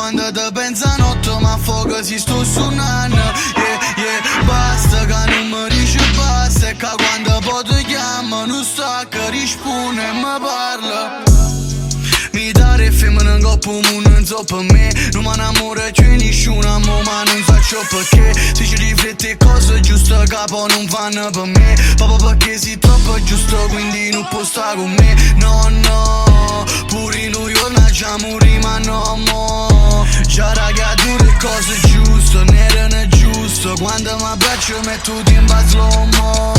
quando te pensa notte ma fuoco si sto suonando. Basta che non mi dici basta, e che quando poi ti chiamo non sta che risponde e mi parla. Mi dare femmina in coppa non so per me. Non mi innamoro c'è nessuno ma non faccio perché. Se ci rifletti cose giuste capo non fanno per me. Proprio perché sei troppo giusto quindi non può stare con me. No no, pure in New York nasciamo rima no mo. Già ragazzi le cose giuste, non erano giusto. Quando mi abbraccio metto timba slow mo.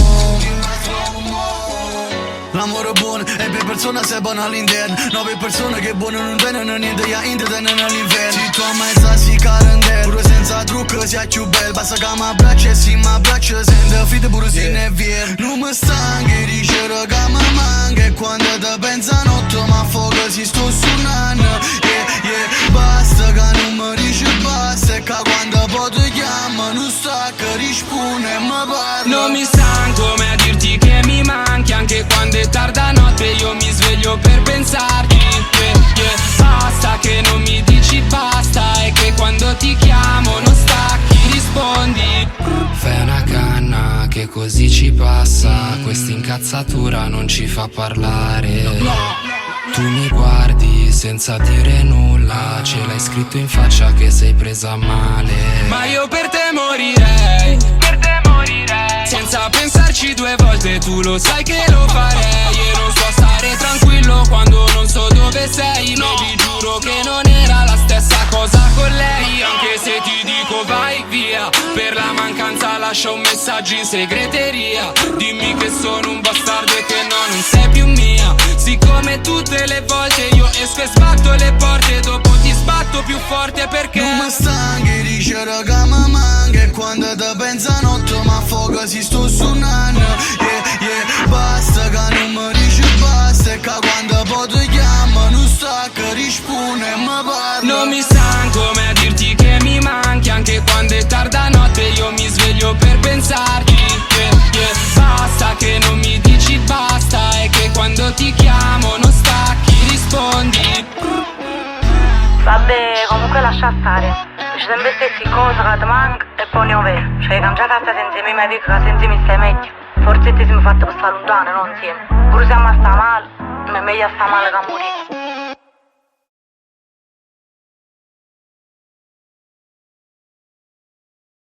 L'amore buono e per persona sei buono all'interno. 9 persone che buono non vengono niente, ja intendano all'inferno. Si tu mezza si carende, pure senza trucco sia più bello. Basta che mi abbraccia e si mi abbraccia sente fide pure se ne è vero. Non mi stanchi di dire che mi manca, e quando te pensa notte ma fuoco si sto suonando. Basta che non mi dici basta, e che quando poi ti chiamo non sta che risponde e mi parla. Non mi stanco mai a dirti che mi manchi, anche quando è tarda notte io mi sveglio per pensarti. Basta che non mi dici basta, e che quando ti chiamo non stacchi, rispondi. Fai una canna che così ci passa, questa incazzatura non ci fa parlare. Tu mi guardi senza dire nulla, ce l'hai scritto in faccia che sei presa male. Ma io per te morirei, senza pensarci 2 volte, tu lo sai che lo farei. E non so stare tranquillo quando non so dove sei. No, vi giuro che non era la stessa cosa con lei. Anche se ti dico vai via, per la mancanza lascia un messaggio in segreteria. Dimmi che sono un bastardo e che no, non sei più mia. Siccome tutte le volte io esco e sbatto le porte, dopo ti sbatto più forte perché non mi stanchi di dire che mi manca, e quando te pensa notte ma fuoco si sto suonando. Basta che non mi dici basta, e che quando poi ti chiamo non sta che risponde e mi parla. Non mi stanco mai a dirti che mi manchi, anche quando è tarda notte io mi sveglio per pensarti. Basta che non mi dici basta, e che quando ti chiamo non stacchi, rispondi. Vabbè, comunque lascia stare. Dici sempre stessi cose che ti manca e poi ne ho vero. Cioè, cangiata a stare insieme mi dico che senza mi stai meglio. Forse ti siamo fatti per stare lontano, non insieme. Pure se a me sta male, ma è meglio sta male che morire.